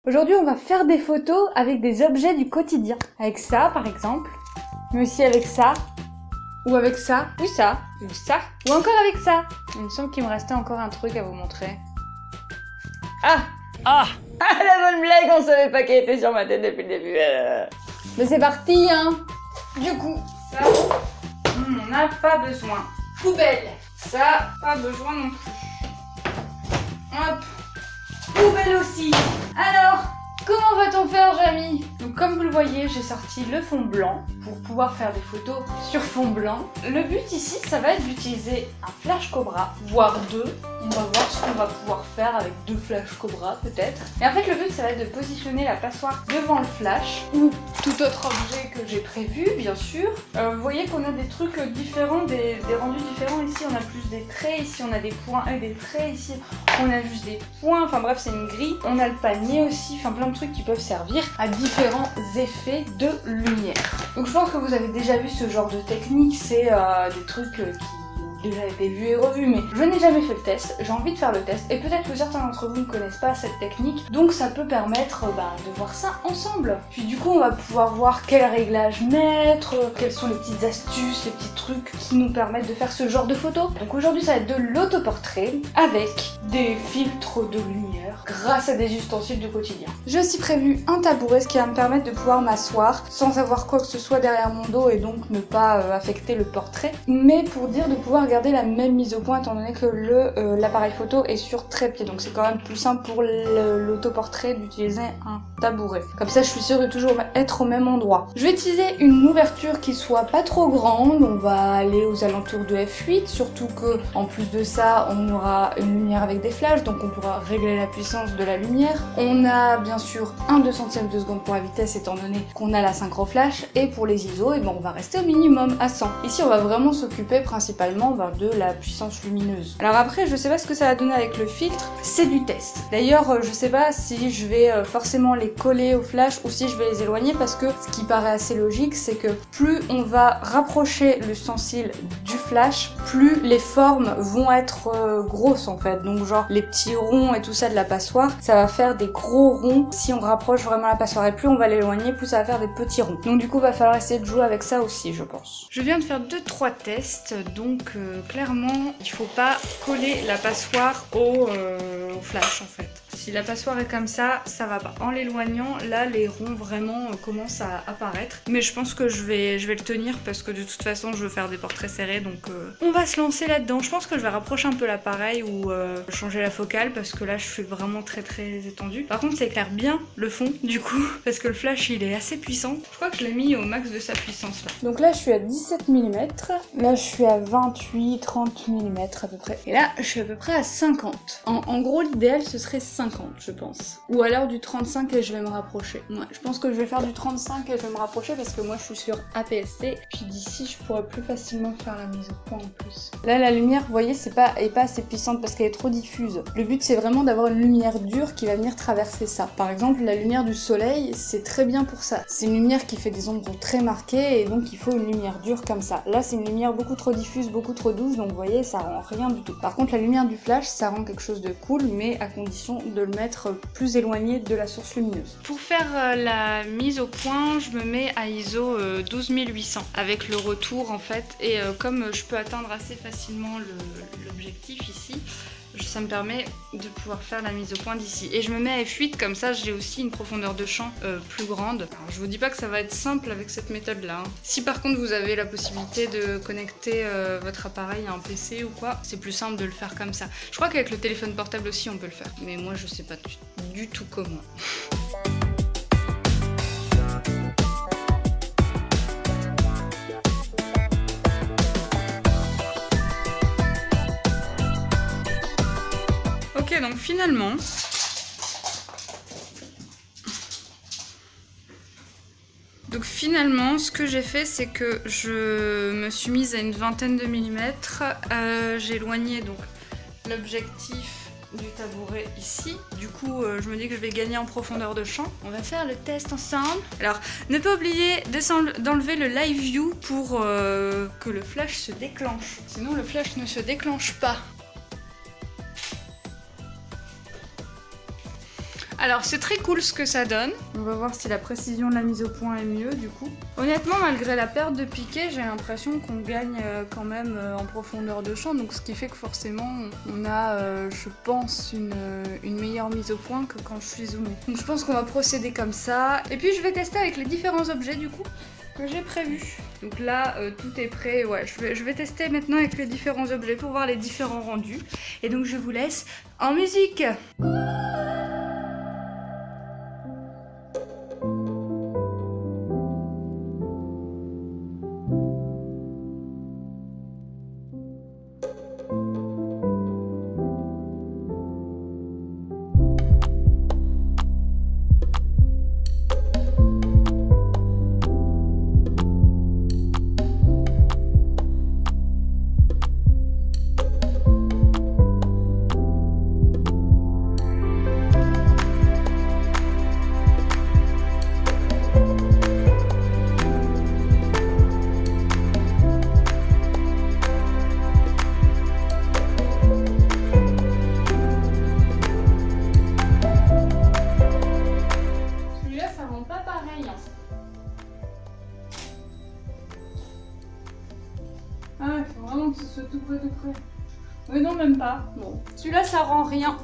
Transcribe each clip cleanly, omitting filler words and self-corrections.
Aujourd'hui, on va faire des photos avec des objets du quotidien. Avec ça, par exemple. Mais aussi avec ça. Ou avec ça. Ou ça. Ou ça. Ou encore avec ça. Il me semble qu'il me restait encore un truc à vous montrer. Ah! Ah! Ah, la bonne blague, on savait pas qu'elle était sur ma tête depuis le début. Mais c'est parti, hein! Du coup, ça, on n'a pas besoin. Poubelle. Ça, pas besoin non plus. Hop. Poubelle aussi. Alors, comment va-t-on faire, Jamy? Donc comme vous le voyez, j'ai sorti le fond blanc pour pouvoir faire des photos sur fond blanc. Le but ici, ça va être d'utiliser un flash cobra, voire deux. On va voir ce qu'on va pouvoir faire avec deux flash cobra peut-être. Et en fait, le but, ça va être de positionner la passoire devant le flash ou tout autre objet que j'ai prévu, bien sûr. Vous voyez qu'on a des trucs différents, des rendus différents. Ici, on a plus des traits. Ici, on a des points et des traits. Ici, on a juste des points. Enfin bref, c'est une grille. On a le panier aussi. Enfin, plein de trucs qui peuvent servir à différents effets de lumière. Donc, je pense que vous avez déjà vu ce genre de technique. C'est des trucs qui déjà été vu et revu, mais je n'ai jamais fait le test, j'ai envie de faire le test, et peut-être que certains d'entre vous ne connaissent pas cette technique, donc ça peut permettre de voir ça ensemble. Puis du coup on va pouvoir voir quel réglage mettre, quelles sont les petites astuces, les petits trucs qui nous permettent de faire ce genre de photos. Donc aujourd'hui ça va être de l'autoportrait avec des filtres de lumière grâce à des ustensiles du quotidien. J'ai aussi prévu un tabouret, ce qui va me permettre de pouvoir m'asseoir sans avoir quoi que ce soit derrière mon dos et donc ne pas affecter le portrait, mais pour dire de pouvoir garder la même mise au point étant donné que l'appareil photo est sur trépied, donc c'est quand même plus simple pour l'autoportrait d'utiliser un tabouret. Comme ça je suis sûre de toujours être au même endroit. Je vais utiliser une ouverture qui soit pas trop grande, on va aller aux alentours de f8, surtout que en plus de ça on aura une lumière avec des flashs, donc on pourra régler la puissance de la lumière. On a bien sûr un 200e de seconde pour la vitesse étant donné qu'on a la synchro flash, et pour les ISO, et on va rester au minimum à 100. Ici on va vraiment s'occuper principalement de la puissance lumineuse. Alors après, je sais pas ce que ça va donner avec le filtre, c'est du test. D'ailleurs, je sais pas si je vais forcément les coller au flash ou si je vais les éloigner, parce que ce qui paraît assez logique, c'est que plus on va rapprocher l'ustensile du flash, plus les formes vont être grosses en fait. Donc genre les petits ronds et tout ça de la passoire, ça va faire des gros ronds si on rapproche vraiment la passoire, et plus on va l'éloigner, plus ça va faire des petits ronds. Donc du coup, va falloir essayer de jouer avec ça aussi, je pense. Je viens de faire 2-3 tests, donc clairement, il faut pas coller la passoire au flash en fait. Si la passoire est comme ça, ça va pas. En l'éloignant, là, les ronds vraiment commencent à apparaître. Mais je pense que je vais le tenir parce que de toute façon, je veux faire des portraits serrés. Donc, on va se lancer là-dedans. Je pense que je vais rapprocher un peu l'appareil ou changer la focale parce que là, je suis vraiment très étendue. Par contre, ça éclaire bien le fond du coup parce que le flash, il est assez puissant. Je crois que je l'ai mis au max de sa puissance là. Donc là, je suis à 17 mm. Là, je suis à 28-30 mm à peu près. Et là, je suis à peu près à 50. En gros, l'idéal, ce serait 50, je pense. Ou alors du 35 et je vais me rapprocher. Ouais, je pense que je vais faire du 35 et je vais me rapprocher parce que moi, je suis sur APS-C. Puis d'ici, je pourrais plus facilement faire la mise au point en plus. Là, la lumière, vous voyez, est pas assez puissante parce qu'elle est trop diffuse. Le but, c'est vraiment d'avoir une lumière dure qui va venir traverser ça. Par exemple, la lumière du soleil, c'est très bien pour ça. C'est une lumière qui fait des ombres très marquées et donc il faut une lumière dure comme ça. Là, c'est une lumière beaucoup trop diffuse, beaucoup trop douce, donc vous voyez, ça rend rien du tout. Par contre, la lumière du flash, ça rend quelque chose de cool, mais à condition de le mettre plus éloigné de la source lumineuse. Pour faire la mise au point, je me mets à ISO 12800 avec le retour en fait, et comme je peux atteindre assez facilement l'objectif ici, ça me permet de pouvoir faire la mise au point d'ici. Et je me mets à f8, comme ça j'ai aussi une profondeur de champ plus grande. Alors je vous dis pas que ça va être simple avec cette méthode là. Si par contre vous avez la possibilité de connecter votre appareil à un PC ou quoi, c'est plus simple de le faire comme ça. Je crois qu'avec le téléphone portable aussi on peut le faire. Mais moi je sais pas du tout comment. Ok, donc finalement, ce que j'ai fait, c'est que je me suis mise à une vingtaine de millimètres. J'ai éloigné donc l'objectif du tabouret ici. Du coup, je me dis que je vais gagner en profondeur de champ. On va faire le test ensemble. Alors, ne pas oublier d'enlever le live view pour que le flash se déclenche. Sinon, le flash ne se déclenche pas. Alors c'est très cool ce que ça donne. On va voir si la précision de la mise au point est mieux du coup. Honnêtement, malgré la perte de piqué, j'ai l'impression qu'on gagne quand même en profondeur de champ. Donc ce qui fait que forcément on a, je pense, une meilleure mise au point que quand je suis zoomée. Donc je pense qu'on va procéder comme ça. Et puis je vais tester avec les différents objets du coup que j'ai prévus. Donc là tout est prêt. Ouais, je vais tester maintenant avec les différents objets pour voir les différents rendus. Et donc je vous laisse en musique. Ah, il faut vraiment que ce soit tout près, tout près. Mais non, même pas. Bon, celui-là, ça rend rien.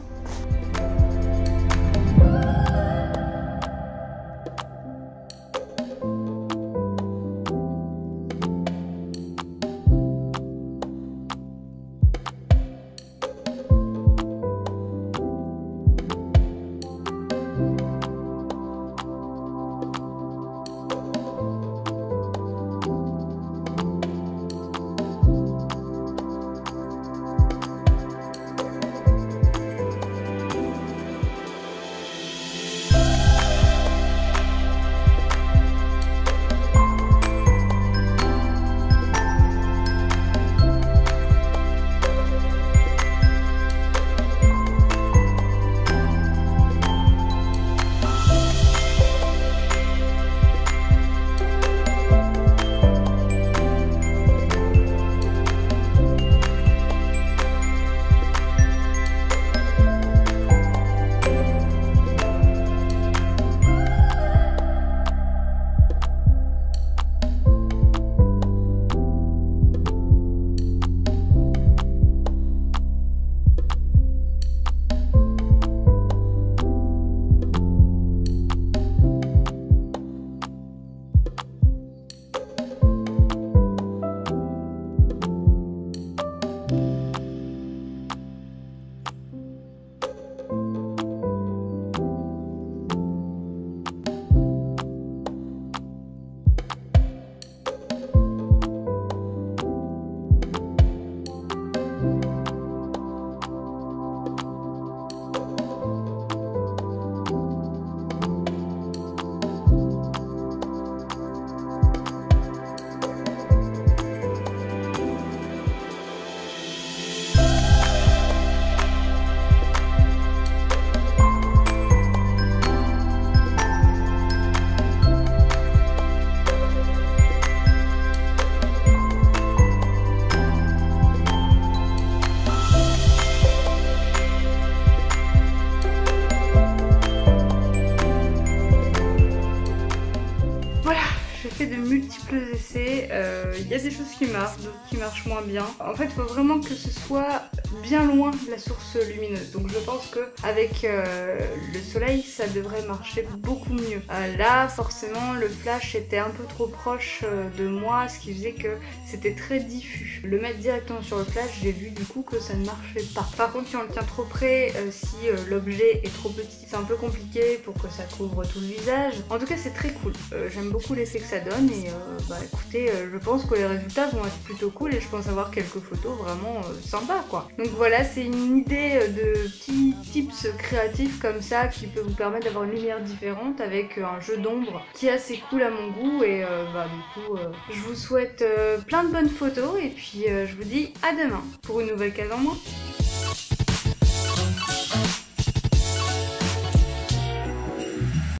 De multiples essais, il y a des choses qui marchent, d'autres qui marchent moins bien. En fait, il faut vraiment que ce soit bien loin de la source lumineuse. Donc je pense que avec le soleil, ça devrait marcher beaucoup mieux. Là, forcément, le flash était un peu trop proche de moi, ce qui faisait que c'était très diffus. Le mettre directement sur le flash, j'ai vu du coup que ça ne marchait pas. Par contre, si on le tient trop près, si l'objet est trop petit, c'est un peu compliqué pour que ça couvre tout le visage. En tout cas, c'est très cool. J'aime beaucoup l'effet que ça donne et bah écoutez, je pense que les résultats vont être plutôt cool et je pense avoir quelques photos vraiment sympas quoi. Donc voilà, c'est une idée de petits tips créatifs comme ça qui peut vous permettre d'avoir une lumière différente avec un jeu d'ombre qui est assez cool à mon goût et bah du coup je vous souhaite plein de bonnes photos et puis je vous dis à demain pour une nouvelle case en moins.